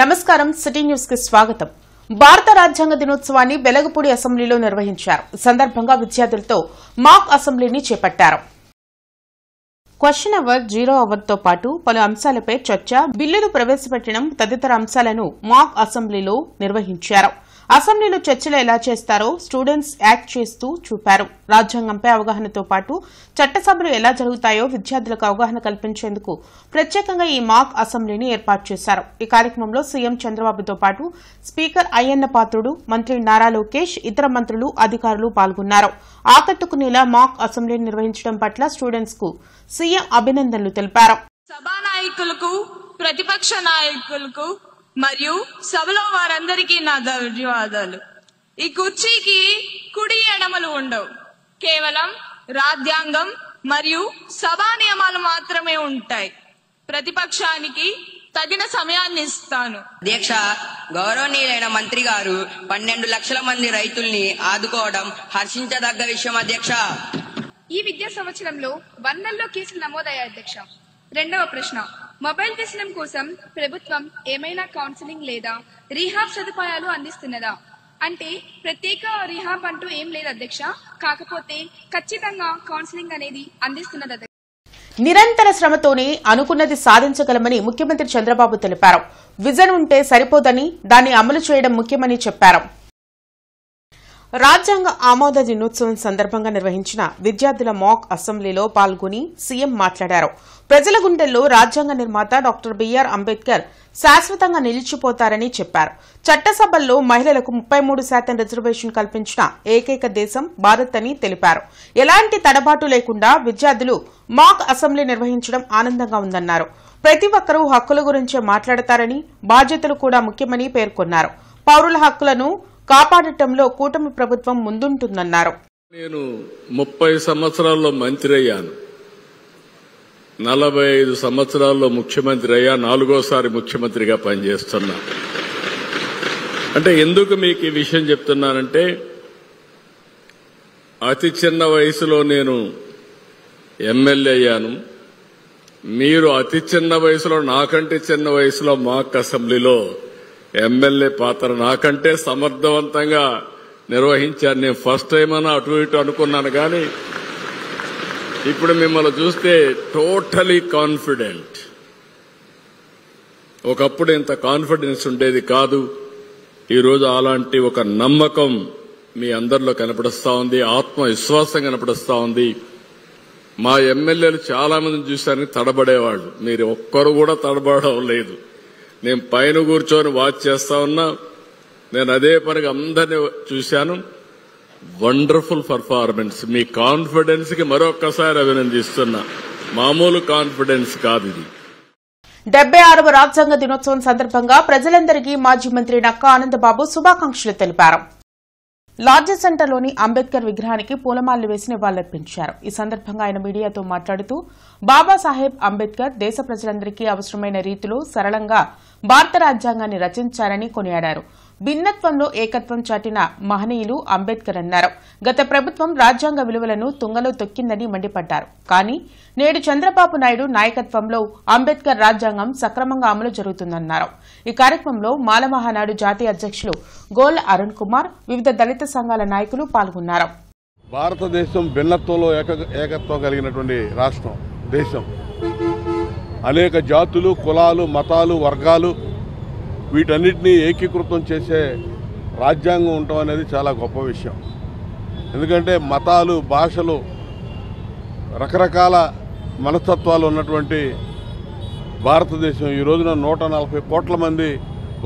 నమస్కారం city news కి స్వాగతం. భారత రాజ్యాంగ దినోత్సవాన్ని వెలగపూడి అసెంబ్లీలో నిర్వహించారు. ఈ సందర్భంగా విద్యార్థులతో మాక్ అసెంబ్లీని చేపట్టారు. క్వశ్చన్ అవర్, జీరో అవర్ తో పాటు పలు అంశాలపై చర్చ, బిల్లులు ప్రవేశపెట్టడం తదితర అంశాలను మాక్ అసెంబ్లీలో నిర్వహించారు. అసెంబ్లీలో చర్చలు ఎలా చేస్తారో స్టూడెంట్స్ యాక్ట్ చేస్తూ చూపారు. రాజ్యాంగంపై అవగాహనతో పాటు చట్టసభలు ఎలా జరుగుతాయో విద్యార్థులకు అవగాహన కల్పించేందుకు ప్రత్యేకంగా ఈ మాక్ అసెంబ్లీని ఏర్పాటు చేశారు. ఈ కార్యక్రమంలో సీఎం చంద్రబాబుతో పాటు స్పీకర్ అయ్యన్న పాత్రుడు, మంత్రి నారా లోకేష్, ఇతర మంత్రులు, అధికారులు పాల్గొన్నారు. ఆకట్టుకునేలా మాక్ అసెంబ్లీని నిర్వహించడం పట్ల స్టూడెంట్స్ కు సీఎం అభినందనలు తెలిపారు. సభానాయకులకు, ప్రతిపక్ష నాయకులకు మరియు సభలో వారందరికీ నా ధన్యవాదాలు. ఈ కుర్చీకి కుడి ఎడమలు ఉండవు, కేవలం రాజ్యాంగం మరియు సభా నియమాలు మాత్రమే ఉంటాయి. ప్రతిపక్షానికి తగిన సమయాన్ని ఇస్తాను. అధ్యక్ష, గౌరవనీయులైన మంత్రి గారు 12 లక్షల మంది రైతుల్ని ఆదుకోవడం హర్షించదగ్గ విషయం. అధ్యక్ష, ఈ విద్యా సంవత్సరంలో వందల్లో కేసులు నమోదయ్యాయి. అధ్యక్ష, రెండవ ప్రశ్న, మొబైల్ వ్యసనం కోసం ప్రభుత్వం ఏమైనా కౌన్సిలింగ్ లేదా రీహాబ్ సదుపాయాలు అందిస్తున్నదా? అంటే ప్రత్యేక రీహాబ్ అంటూ ఏం లేదు అధ్యక్ష, కాకపోతే ఖచ్చితంగా కౌన్సిలింగ్ అనేది అందిస్తున్నది. నిరంతర శ్రమతోనే అనుకున్నది సాధించగలమని ముఖ్యమంత్రి చంద్రబాబు తెలిపారు. విజన్ ఉంటే సరిపోదని, దాన్ని అమలు చేయడం ముఖ్యమని చెప్పారు. రాజ్యాంగ ఆమోద దినోత్సవం సందర్భంగా నిర్వహించిన విద్యార్థుల మాక్ అసెంబ్లీలో పాల్గొని సీఎం మాట్లాడారు. ప్రజల గుండెల్లో రాజ్యాంగ నిర్మాత డాక్టర్ బిఆర్ అంబేద్కర్ శాశ్వతంగా నిలిచిపోతారని చెప్పారు. చట్టసభల్లో మహిళలకు 33% రిజర్వేషన్ కల్పించిన ఏకైక దేశం భారత్ అని తెలిపారు. ఎలాంటి తడబాటు లేకుండా విద్యార్థులు మాక్ అసెంబ్లీ నిర్వహించడం ఆనందంగా ఉందన్నారు. ప్రతి ఒక్కరూ హక్కుల గురించే మాట్లాడతారని, బాధ్యతలు కూడా ముఖ్యమని పేర్కొన్నారు. పౌరుల హక్కులను కాపాడటంలో కూటమి ప్రభుత్వం ముందుంటుందన్నారు. నేను 30 సంవత్సరాల్లో మంత్రి అయ్యాను, 45 సంవత్సరాల్లో ముఖ్యమంత్రి అయ్యా, 4వ ముఖ్యమంత్రిగా పనిచేస్తున్నా. అంటే ఎందుకు మీకు ఈ విషయం చెప్తున్నానంటే, అతి చిన్న వయసులో నేను ఎమ్మెల్యే అయ్యాను. మీరు అతి చిన్న వయసులో, నాకంటే చిన్న వయసులో మాక్ అసెంబ్లీలో ఎమ్మెల్యే పాత్ర నాకంటే సమర్థవంతంగా నిర్వహించాను. నేను ఫస్ట్ టైం అన్నా అటు ఇటు అనుకున్నాను, కానీ ఇప్పుడు మిమ్మల్ని చూస్తే టోటలీ కాన్ఫిడెంట్. ఒకప్పుడు ఇంత కాన్ఫిడెన్స్ ఉండేది కాదు. ఈరోజు అలాంటి ఒక నమ్మకం మీ అందరిలో కనపడుస్తా ఉంది, ఆత్మవిశ్వాసం కనపడుస్తా ఉంది. మా ఎమ్మెల్యేలు చాలా మందిని చూశారని తడబడేవాళ్ళు, మీరు ఒక్కరు కూడా తడబడడం లేదు. నేను పైన కూర్చొని వాచ్ చేస్తా ఉన్నా, నేను అదే పనిగా అందరినీ చూశాను. Wonderful performance. మీ కాన్ఫిడెన్స్ కి మరొక్కసారి అభినందిస్తున్నా. మామూలు కాన్ఫిడెన్స్ కాదు ఇది. 76వ రాజ్యాంగ దినోత్సవం సందర్భంగా ప్రజలందరికీ మాజీ మంత్రి నక్కా ఆనందబాబు శుభాకాంక్షలు తెలిపారు. లాడ్జీ సెంటర్లోని అంబేద్కర్ విగ్రహానికి పూలమాలలు వేసి నివాళులర్పించారు. ఈ సందర్భంగా ఆయన మీడియాతో మాట్లాడుతూ, బాబాసాహెబ్ అంబేద్కర్ దేశ ప్రజలందరికీ అవసరమైన రీతిలో సరళంగా భారత రాజ్యాంగాన్ని రచించారని కొనియాడారు. భిన్నత్వంలో ఏకత్వం చాటిన మహనీయులు అంబేద్కర్ అన్నారు. గత ప్రభుత్వం రాజ్యాంగ విలువలను తుంగలో తొక్కిందని మండిపడ్డారు. కానీ నేడు చంద్రబాబు నాయుడు నాయకత్వంలో అంబేద్కర్ రాజ్యాంగం సక్రమంగా అమలు జరుగుతుందన్నారు. ఈ కార్యక్రమంలో మాలమహానాడు జాతీయ అధ్యక్షులు గోళ్ల అరుణ్ కుమార్, వివిధ దళిత సంఘాల నాయకులు పాల్గొన్నారు. భారతదేశం భిన్నత్వంలో ఏకత్వం కలిగినటువంటి రాష్ట్రం, దేశం. అనేక జాతులు, కులాలు, మతాలు, వర్గాలు, వీటన్నిటినీ ఏకీకృతం చేసే రాజ్యాంగం ఉండటం అనేది చాలా గొప్ప విషయం. ఎందుకంటే మతాలు, భాషలు, రకరకాల మనస్తత్వాలు ఉన్నటువంటి భారతదేశం ఈ రోజున 140 కోట్ల మంది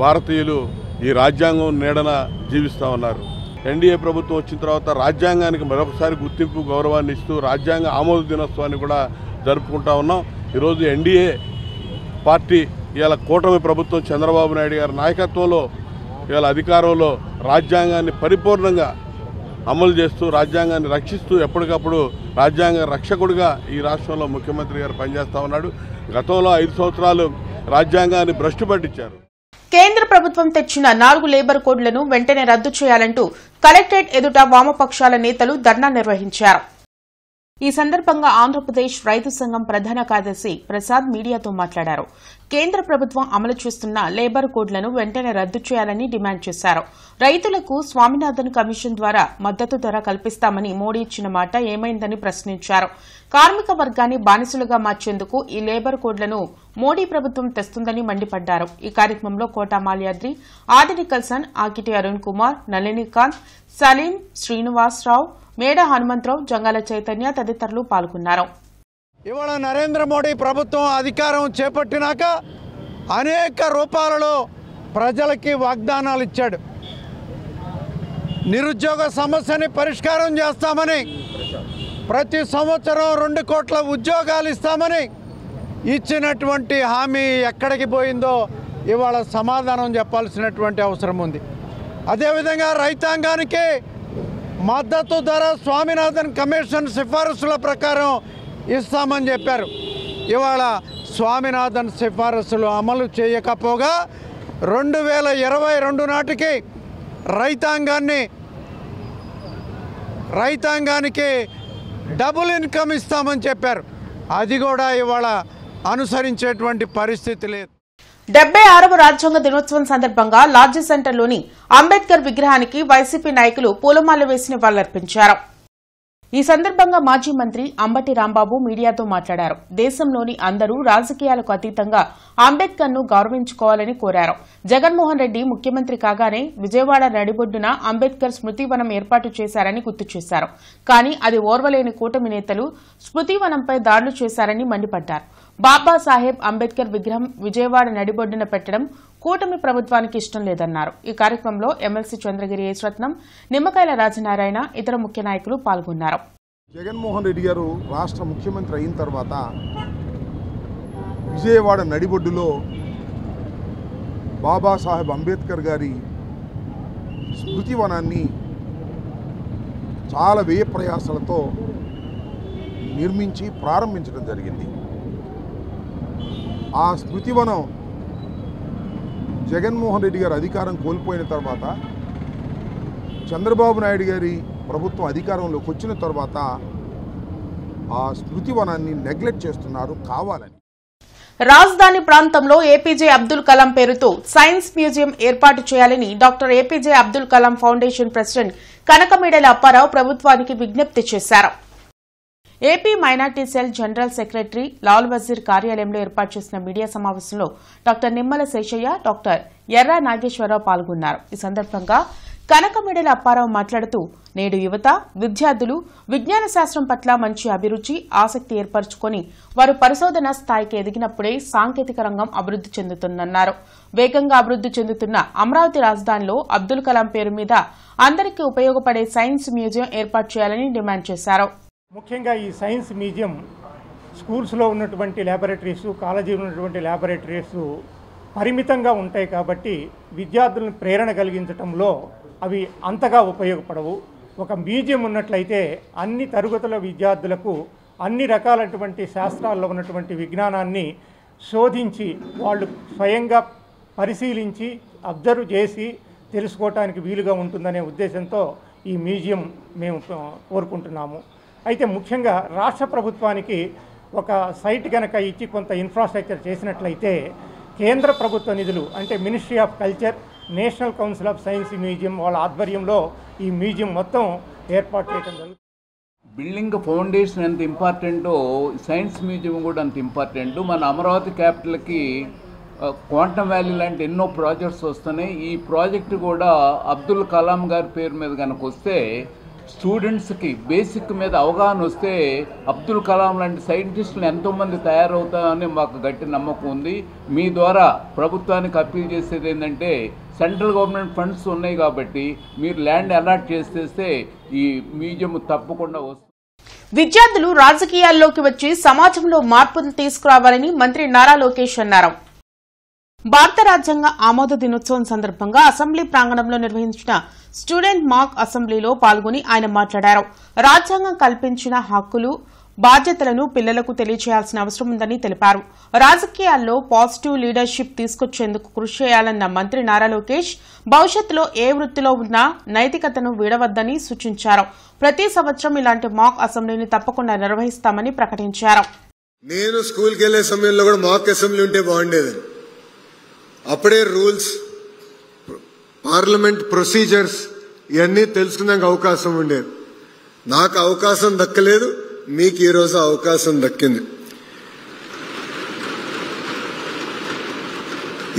భారతీయులు ఈ రాజ్యాంగం నీడన జీవిస్తూ ఉన్నారు. ఎన్డీఏ ప్రభుత్వం వచ్చిన తర్వాత రాజ్యాంగానికి మరొకసారి గుర్తింపు, గౌరవాన్ని ఇస్తూ రాజ్యాంగ ఆమోద దినోత్సవాన్ని కూడా జరుపుకుంటా ఉన్నాం. ఈరోజు ఎన్డీఏ పార్టీ ఇవాళ కూటమి ప్రభుత్వం చంద్రబాబు నాయుడు గారి నాయకత్వంలో ఇవాళ అధికారంలో రాజ్యాంగాన్ని పరిపూర్ణంగా అమలు చేస్తూ, రాజ్యాంగాన్ని రక్షిస్తూ, ఎప్పటికప్పుడు రాజ్యాంగ రక్షకుడిగా ఈ రాష్ట్రంలో ముఖ్యమంత్రి గారు పనిచేస్తా ఉన్నాడు. గతంలో 5 సంవత్సరాలు రాజ్యాంగాన్ని భ్రష్టు పట్టించారు. కేంద్ర ప్రభుత్వం తెచ్చిన 4 లేబర్ కోడ్లను వెంటనే రద్దు చేయాలంటూ కలెక్టరేట్ ఎదుట వామపక్షాల నేతలు ధర్నా నిర్వహించారు. ఈ సందర్భంగా ఆంధ్రప్రదేశ్ రైతు సంఘం ప్రధాన కార్యదర్శి ప్రసాద్ మీడియాతో మాట్లాడారు. కేంద్ర ప్రభుత్వం అమలు చేస్తున్న లేబర్ కోడ్లను వెంటనే రద్దు చేయాలని డిమాండ్ చేశారు. రైతులకు స్వామినాథన్ కమిషన్ ద్వారా మద్దతు ధర కల్పిస్తామని మోడీ ఇచ్చిన మాట ఏమైందని ప్రశ్నించారు. కార్మిక వర్గాన్ని బానిసలుగా మార్చేందుకు ఈ లేబర్ కోడ్లను మోడీ ప్రభుత్వం తెస్తుందని మండిపడ్డారు. ఈ కార్యక్రమంలో కోటా మాల్యాద్రి, ఆది నికల్సన్, ఆకిటి అరుణ్ కుమార్, నళినికాంత్, సలీం, శ్రీనివాసరావు, మేడ హనుమంతరావు, జంగాల చైతన్య తదితరులు పాల్గొన్నారు. ఇవాళ నరేంద్ర మోడీ ప్రభుత్వం అధికారం చేపట్టినాక అనేక రూపాలలో ప్రజలకి వాగ్దానాలు ఇచ్చాడు. నిరుద్యోగ సమస్యని పరిష్కారం చేస్తామని, ప్రతి సంవత్సరం 2 కోట్ల ఉద్యోగాలు ఇస్తామని ఇచ్చినటువంటి హామీ ఎక్కడికి పోయిందో ఇవాళ సమాధానం చెప్పాల్సినటువంటి అవసరం ఉంది. అదేవిధంగా రైతాంగానికి మద్దతు ధర స్వామినాథన్ కమిషన్ సిఫారసుల ప్రకారం ఇస్తామని చెప్పారు. ఇవాళ స్వామినాథన్ సిఫారసులు అమలు చేయకపోగా 2022 నాటికి రైతాంగానికి డబుల్ ఇన్కమ్ ఇస్తామని చెప్పారు. అది కూడా ఇవాళ అనుసరించేటువంటి పరిస్థితి లేదు. 76వ రాజ్యాంగ దినోత్సవం సందర్భంగా లాడ్జి సెంటర్లోని అంబేద్కర్ విగ్రహానికి వైసీపీ నాయకులు పూలమాల వేసి నివాళులర్పించారు. ఈ సందర్భంగా మాజీ మంత్రి అంబటి రాంబాబు మీడియాతో మాట్లాడారు. దేశంలోని అందరూ రాజకీయాలకు అతీతంగా అంబేద్కర్ ను గౌరవించుకోవాలని కోరారు. జగన్మోహన్ రెడ్డి ముఖ్యమంత్రి కాగానే విజయవాడ నడిబొడ్డున అంబేద్కర్ స్మృతివనం ఏర్పాటు చేశారని గుర్తు చేశారు. కానీ అది ఓర్వలేని కూటమి నేతలు స్మృతివనంపై దాడులు చేశారని మండిపడ్డారు. బాబాసాహెబ్ అంబేద్కర్ విగ్రహం విజయవాడ నడిబొడ్డున పెట్టడం కూటమి ప్రభుత్వానికి ఇష్టం లేదన్నారు. ఈ కార్యక్రమంలో ఎమ్మెల్సీ చంద్రగిరి యేశ్వరత్నం, నిమ్మకాయల రాజనారాయణ, ఇతర ముఖ్య నాయకులు పాల్గొన్నారు. జగన్మోహన్ రెడ్డి గారు రాష్ట్ర ముఖ్యమంత్రి అయిన తర్వాత విజయవాడ నడిబొడ్డులో బాబాసాహెబ్ అంబేద్కర్ గారి స్మృతివనాన్ని చాలా వ్యయ ప్రయాసాలతో నిర్మించి ప్రారంభించడం జరిగింది. ఆ స్మృతివనం జగన్మోహన్ రెడ్డి గారు అధికారం కోల్పోయిన తర్వాత చంద్రబాబు నాయుడు గారి ప్రభుత్వం అధికారంలోకి వచ్చిన తర్వాత ఆ స్మృతివనాన్ని నెగ్లెక్ట్ చేస్తున్నారు కావాలని. రాజధాని ప్రాంతంలో ఏపీజే అబ్దుల్ కలాం పేరుతో సైన్స్ మ్యూజియం ఏర్పాటు చేయాలని doctor APJ Abdul Kalam foundation president Kanakamedala Apparao ప్రభుత్వానికి విజ్ఞప్తి చేశారు. AP minority cell general secretary Lal Wazir కార్యాలయంలో ఏర్పాటు చేసిన మీడియా సమావేశంలో డాక్టర్ నిమ్మల శేషయ్య, డాక్టర్ ఎర్రా నాగేశ్వరరావు పాల్గొన్నారు. ఈ సందర్భంగా కనకమేడల అప్పారావు మాట్లాడుతూ, నేడు యువత, విద్యార్థులు విజ్ఞాన శాస్త్రం పట్ల మంచి అభిరుచి, ఆసక్తి ఏర్పరచుకుని వారు పరిశోధన స్థాయికి ఎదిగినప్పుడే సాంకేతిక రంగం అభివృద్ది చెందుతుందన్నారు. వేగంగా అభివృద్ది చెందుతున్న అమరావతి రాజధానిలో అబ్దుల్ కలాం పేరు మీద అందరికీ ఉపయోగపడే సైన్స్ మ్యూజియం ఏర్పాటు చేయాలని డిమాండ్ చేశారు. ముఖ్యంగా ఈ సైన్స్ మ్యూజియం స్కూల్స్లో ఉన్నటువంటి ల్యాబొరేటరీస్, కాలేజీలో ఉన్నటువంటి ల్యాబొరేటరీస్ పరిమితంగా ఉంటాయి కాబట్టి విద్యార్థులను ప్రేరణ కలిగించడంలో అవి అంతగా ఉపయోగపడవు. ఒక మ్యూజియం ఉన్నట్లయితే అన్ని తరగతుల విద్యార్థులకు అన్ని రకాలైనటువంటి శాస్త్రాల్లో ఉన్నటువంటి విజ్ఞానాన్ని శోధించి వాళ్ళు స్వయంగా పరిశీలించి అబ్జర్వ్ చేసి తెలుసుకోవటానికి వీలుగా ఉంటుందనే ఉద్దేశంతో ఈ మ్యూజియం మేము కోరుకుంటున్నాము. అయితే ముఖ్యంగా రాష్ట్ర ప్రభుత్వానికి ఒక సైట్ కనుక ఇచ్చి కొంత ఇన్ఫ్రాస్ట్రక్చర్ చేసినట్లయితే కేంద్ర ప్రభుత్వ నిధులు అంటే ministry of culture, national council of science museum వాళ్ళ ఆధ్వర్యంలో ఈ మ్యూజియం మొత్తం ఏర్పాటు చేయడం జరుగుతుంది. బిల్డింగ్ ఫౌండేషన్ ఎంత ఇంపార్టెంటో సైన్స్ మ్యూజియం కూడా అంత ఇంపార్టెంట్. మన అమరావతి క్యాపిటల్కి క్వాంటమ్ వ్యాలీ లాంటి ఎన్నో ప్రాజెక్ట్స్ వస్తున్నాయి. ఈ ప్రాజెక్టు కూడా అబ్దుల్ కలాం గారి పేరు మీద కనుక వస్తే స్టూడెంట్స్కి బేసిక్ మీద అవగాహన వస్తే అబ్దుల్ కలాం లాంటి సైంటిస్టులు ఎంతోమంది తయారవుతారని మాకు గట్టి నమ్మకం ఉంది. మీ ద్వారా ప్రభుత్వానికి అప్పీల్ చేసేది ఏంటంటే సెంట్రల్ గవర్నమెంట్ ఫండ్స్ ఉన్నాయి కాబట్టి మీరు ల్యాండ్ అలాట్ చేసేస్తే ఈ మ్యూజియం తప్పకుండా వస్తుంది. విద్యార్థులు రాజకీయాల్లోకి వచ్చి సమాజంలో మార్పులు తీసుకురావాలని మంత్రి నారా లోకేష్ అన్నారు. భారత రాజ్యాంగ ఆమోద దినోత్సవం సందర్భంగా అసెంబ్లీ ప్రాంగణంలో నిర్వహించిన స్టూడెంట్ మాక్ అసెంబ్లీలో పాల్గొని ఆయన మాట్లాడారు. రాజ్యాంగం కల్పించిన హక్కులు బాధ్యతలను పిల్లలకు తెలియజేయాల్సిన అవసరం ఉందని తెలిపారు. రాజకీయాల్లో పాజిటివ్ లీడర్షిప్ తీసుకొచ్చేందుకు కృషి చేయాలన్న మంత్రి నారా లోకేష్ భవిష్యత్తులో ఏ వృత్తిలో ఉన్నా నైతికతను వీడవద్దని సూచించారు. ప్రతి సంవత్సరం ఇలాంటి మాక్ అసెంబ్లీని తప్పకుండా నిర్వహిస్తామని ప్రకటించారు. నేను స్కూల్కి వెళ్లే సమయంలో కూడా మాక్ అసెంబ్లీ ఉంటే బాగుండేది. అప్పుడే రూల్స్, పార్లమెంట్ ప్రొసీజర్స్ ఇవన్నీ తెలుసుకునే అవకాశం ఉండేది. నాకు అవకాశం దక్కలేదు, మీకు ఈరోజు అవకాశం దక్కింది.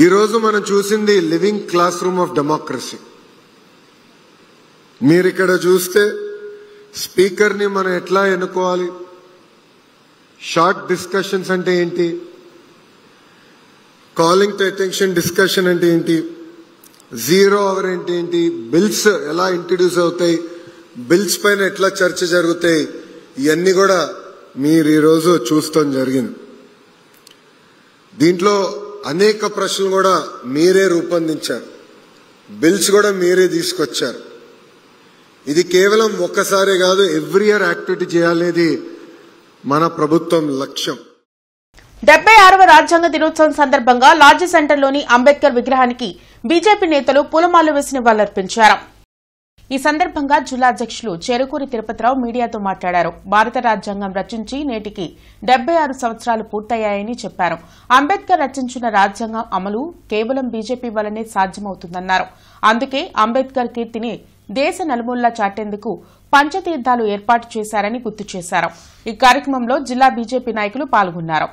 ఈరోజు మనం చూసింది living class room of democracy. మీరు ఇక్కడ చూస్తే స్పీకర్ని మనం ఎట్లా ఎన్నుకోవాలి, షార్ట్ డిస్కషన్స్ అంటే ఏంటి, కాలింగ్ టు అటెన్షన్ డిస్కషన్ అంటే ఏంటి, జీరో అవర్ అంటే ఏంటి, బిల్స్ ఎలా ఇంట్రడ్యూస్ అవుతాయి, బిల్స్ పైన ఎట్లా చర్చ జరుగుతాయి, ఇవన్నీ కూడా మీరు ఈరోజు చూస్తాం జరిగింది. దీంట్లో అనేక ప్రశ్నలు కూడా మీరే రూపొందించారు, బిల్స్ కూడా మీరే తీసుకొచ్చారు. ఇది కేవలం ఒక్కసారే కాదు, ఎవ్రీ ఇయర్ యాక్టివిటీ చేయాలనేది మన ప్రభుత్వం లక్ష్యం. 76వ రాజ్యాంగ దినోత్సవం సందర్భంగా లాడ్జి సెంటర్లోని అంబేద్కర్ విగ్రహానికి బీజేపీ నేతలు పూలమాలలు వేసి నివాళులర్పించారు. ఈ సందర్భంగా జిల్లా అధ్యక్షులు చెరుకూరి తిరుపతిరావు మీడియాతో మాట్లాడారు. భారత రాజ్యాంగం రచించి నేటికి 76 సంవత్సరాలు పూర్తయ్యాయని చెప్పారు. అంబేద్కర్ రచించిన రాజ్యాంగం అమలు కేవలం బీజేపీ వల్లనే సాధ్యమవుతుందన్నారు. అందుకే అంబేద్కర్ కీర్తిని దేశ నలుమూలలా చాటేందుకు పంచతీర్థాలు ఏర్పాటు చేశారని గుర్తు చేశారు. ఈ కార్యక్రమంలో జిల్లా బీజేపీ నాయకులు పాల్గొన్నారు.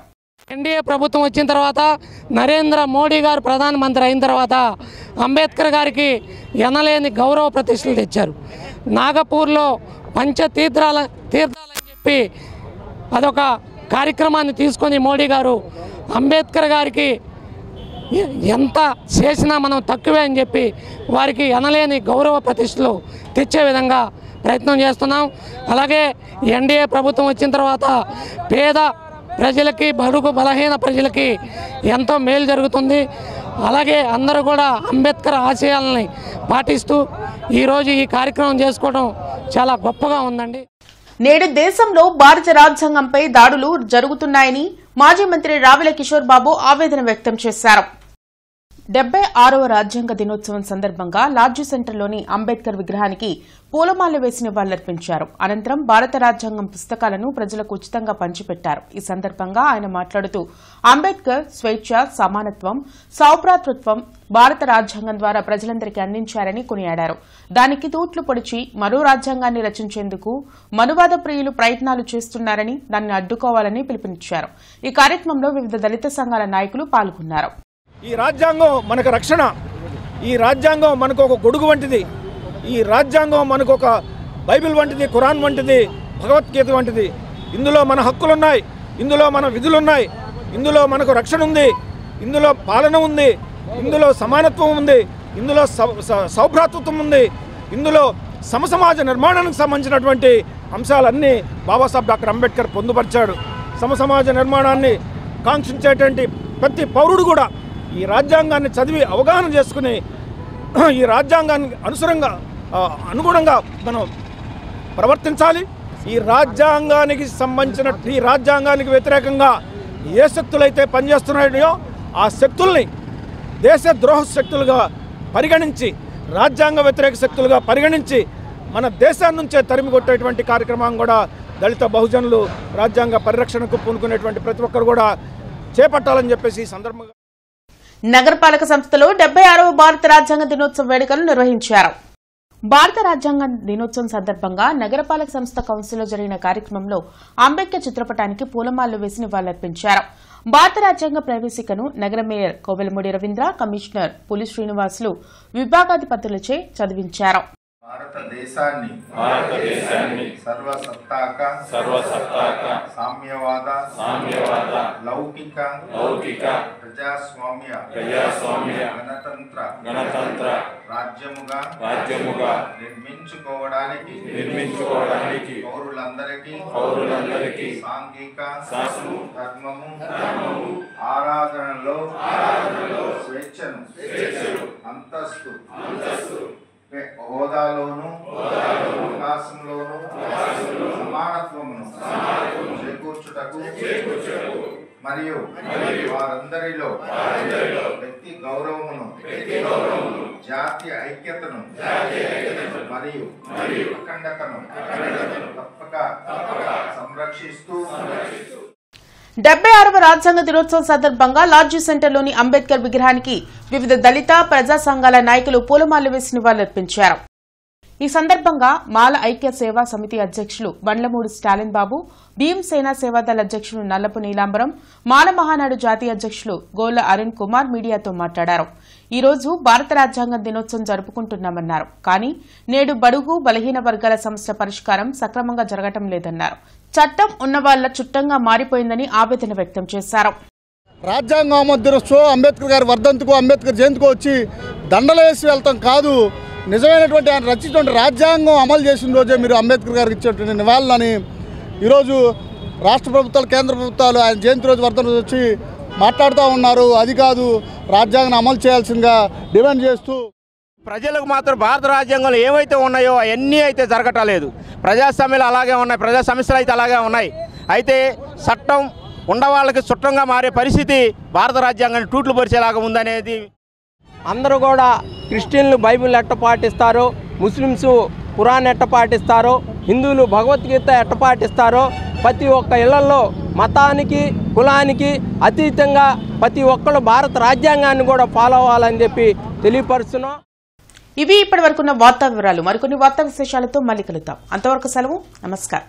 ఎన్డీఏ ప్రభుత్వం వచ్చిన తర్వాత, నరేంద్ర మోడీ గారు ప్రధానమంత్రి అయిన తర్వాత అంబేద్కర్ గారికి ఎనలేని గౌరవ ప్రతిష్టలు తెచ్చారు. నాగపూర్లో తీర్థాలని చెప్పి అదొక కార్యక్రమాన్ని తీసుకొని మోడీ గారు అంబేద్కర్ గారికి ఎంత చేసినా మనం తక్కువే అని చెప్పి వారికి ఎనలేని గౌరవ ప్రతిష్టలు తెచ్చే విధంగా ప్రయత్నం చేస్తున్నాం. అలాగే ఎన్డీఏ ప్రభుత్వం వచ్చిన తర్వాత పేద ప్రజలకి, బడుగు బలహీన ప్రజలకి ఎంతో మేలు జరుగుతుంది. అలాగే అందరూ కూడా అంబేద్కర్ ఆశయాలని పాటిస్తూ ఈరోజు ఈ కార్యక్రమం చేసుకోవడం చాలా గొప్పగా ఉందండి. నేడు దేశంలో భారత రాజ్యాంగంపై దాడులు జరుగుతున్నాయని మాజీ మంత్రి రావెల కిషోర్ బాబు ఆవేదన వ్యక్తం చేశారు. 76వ రాజ్యాంగ దినోత్సవం సందర్భంగా లాడ్జి సెంటర్లోని అంబేద్కర్ విగ్రహానికి పూలమాల వేసి నివాళులర్పించారు. అనంతరం భారత రాజ్యాంగం పుస్తకాలను ప్రజలకు ఉచితంగా పంచిపెట్టారు. ఈ సందర్భంగా ఆయన మాట్లాడుతూ అంబేద్కర్ స్వేచ్ఛ, సమానత్వం, సౌభ్రాతృత్వం భారత రాజ్యాంగం ద్వారా ప్రజలందరికీ అందించారని కొనియాడారు. దానికి తూట్లు పొడిచి మరో రాజ్యాంగాన్ని రచించేందుకు మనువాద ప్రియులు ప్రయత్నాలు చేస్తున్నారని, దాన్ని అడ్డుకోవాలని పిలుపునిచ్చారు. ఈ కార్యక్రమంలో వివిధ దళిత సంఘాల నాయకులు పాల్గొన్నారు. ఈ రాజ్యాంగం మనకు రక్షణ, ఈ రాజ్యాంగం మనకు ఒక గొడుగు వంటిది, ఈ రాజ్యాంగం మనకు ఒక బైబిల్ వంటిది, ఖురాన్ వంటిది, భగవద్గీత వంటిది. ఇందులో మన హక్కులున్నాయి, ఇందులో మన విధులున్నాయి, ఇందులో మనకు రక్షణ ఉంది, ఇందులో పాలన ఉంది, ఇందులో సమానత్వం ఉంది, ఇందులో సౌభ్రాతృత్వం ఉంది, ఇందులో సమసమాజ నిర్మాణానికి సంబంధించినటువంటి అంశాలన్నీ బాబాసాహెబ్ డాక్టర్ అంబేద్కర్ పొందుపరిచాడు. సమసమాజ నిర్మాణాన్ని కాంక్షించేటువంటి ప్రతి పౌరుడు కూడా ఈ రాజ్యాంగాన్ని చదివి అవగాహన చేసుకుని ఈ రాజ్యాంగానికి అనుగుణంగా మనం ప్రవర్తించాలి. ఈ రాజ్యాంగానికి సంబంధించిన, ఈ రాజ్యాంగానికి వ్యతిరేకంగా ఏ శక్తులైతే పనిచేస్తున్నాయో ఆ శక్తుల్ని దేశద్రోహ శక్తులుగా పరిగణించి, రాజ్యాంగ వ్యతిరేక శక్తులుగా పరిగణించి మన దేశాన్ని నుంచే తరిమి కొట్టేటువంటి కార్యక్రమం కూడా దళిత బహుజనులు రాజ్యాంగ పరిరక్షణకు పూనుకునేటువంటి ప్రతి ఒక్కరు కూడా చేపట్టాలని చెప్పేసి ఈ సందర్భంగా నగరపాలక సంస్థలో 76వ భారత రాజ్యాంగ దినోత్సవ వేడుకలు నిర్వహించారు. భారత రాజ్యాంగ దినోత్సవం సందర్భంగా నగరపాలక సంస్థ కౌన్సిల్లో జరిగిన కార్యక్రమంలో అంబేద్కర్ చిత్రపటానికి పూలమాలలు వేసి నివాళులర్పించారు. భారత రాజ్యాంగ ప్రవేశికను నగర మేయర్ కోవెలమూడి రవీంద్ర, కమిషనర్ పులి శ్రీనివాసులు విభాగాధిపతులచే చదివించారు. భారతదేశాన్ని సర్వసత్తాక సామ్యవాద లౌకిక ప్రజాస్వామ్య గణతంత్ర రాజ్యముగా నిర్మించుకోవడానికి పౌరులందరికీ సాంఘిక ధర్మము ఆరాధనలో స్వేచ్ఛను అంతస్తు హోదాలోను అవకాశంలోను సమానత్వమును మరియు వారందరిలో వ్యక్తి గౌరవమును జాతీయ ఐక్యతను మరియు అఖండతను తప్పక సంరక్షిస్తూ 76వ రాజ్యాంగ దినోత్సవం సందర్భంగా లాడ్జీ సెంటర్లోని అంబేద్కర్ విగ్రహానికి వివిధ దళిత ప్రజా సంఘాల నాయకులు పూలమాలలు వేసి నివాళులర్పించారు. ఈ సందర్భంగా మాల ఐక్య సేవా సమితి అధ్యక్షులు బండ్లమూడి స్టాలిన్ బాబు, భీమసేన సేవాదళ అధ్యక్షులు నల్లపు నీలాంబరం, మాల మహానాడు జాతీయ అధ్యక్షులు గోళ్ల అరుణ్ కుమార్ మీడియాతో మాట్లాడారు. ఈ రోజు భారత రాజ్యాంగ దినోత్సవం జరుపుకుంటున్నామన్నారు. కానీ నేడు బడుగు బలహీన వర్గాల సమస్య పరిష్కారం సక్రమంగా జరగటం లేదన్నారు. చట్టం ఉన్నవాళ్ల చుట్టంగా మారిపోయిందని ఆవేదన వ్యక్తం చేశారు. రాజ్యాంగం అమలు దినోత్సవం అంబేద్కర్ గారి వర్ధంతికో అంబేద్కర్ జయంతికో వచ్చి దండలేసి వెళ్తాం కాదు, నిజమైనటువంటి ఆయన రచించినటువంటి రాజ్యాంగం అమలు చేసిన రోజే మీరు అంబేద్కర్ గారికి ఇచ్చేటువంటి నివాళులని ఈరోజు రాష్ట్ర ప్రభుత్వాలు కేంద్ర ప్రభుత్వాలు ఆయన జయంతి రోజు వర్ధంతి రోజు వచ్చి మాట్లాడుతూ ఉన్నారు. అది కాదు, రాజ్యాంగం అమలు చేయాల్సిందిగా డిమాండ్ చేస్తూ ప్రజలకు మాత్రం భారత రాజ్యాంగంలో ఏవైతే ఉన్నాయో అవన్నీ అయితే జరగటలేదు. ప్రజాస్వామ్యాలు అలాగే ఉన్నాయి, ప్రజా సమస్యలు అయితే అలాగే ఉన్నాయి. అయితే చట్టం ఉండవాళ్ళకి చుట్టంగా మారే పరిస్థితి భారత రాజ్యాంగాన్ని టూట్లు పరిచేలాగా ఉందనేది. అందరూ కూడా క్రిస్టియన్లు బైబిల్ ఎట్ట పాటిస్తారో, ముస్లిమ్స్ ఖురాన్ ఎట్ట పాటిస్తారో, హిందువులు భగవద్గీత ఎట్ట పాటిస్తారో, ప్రతి ఒక్క ఇళ్లలో మతానికి కులానికి అతీతంగా ప్రతి ఒక్కరు భారత రాజ్యాంగాన్ని కూడా ఫాలో అవ్వాలని చెప్పి తెలియపరుస్తున్నాం. ఇవి ఇప్పటి వరకున్న వార్తా వివరాలు. మరికొన్ని వార్తా విశేషాలతో మళ్ళీ కలుద్దాం. అంతవరకు సెలవు. నమస్కారం.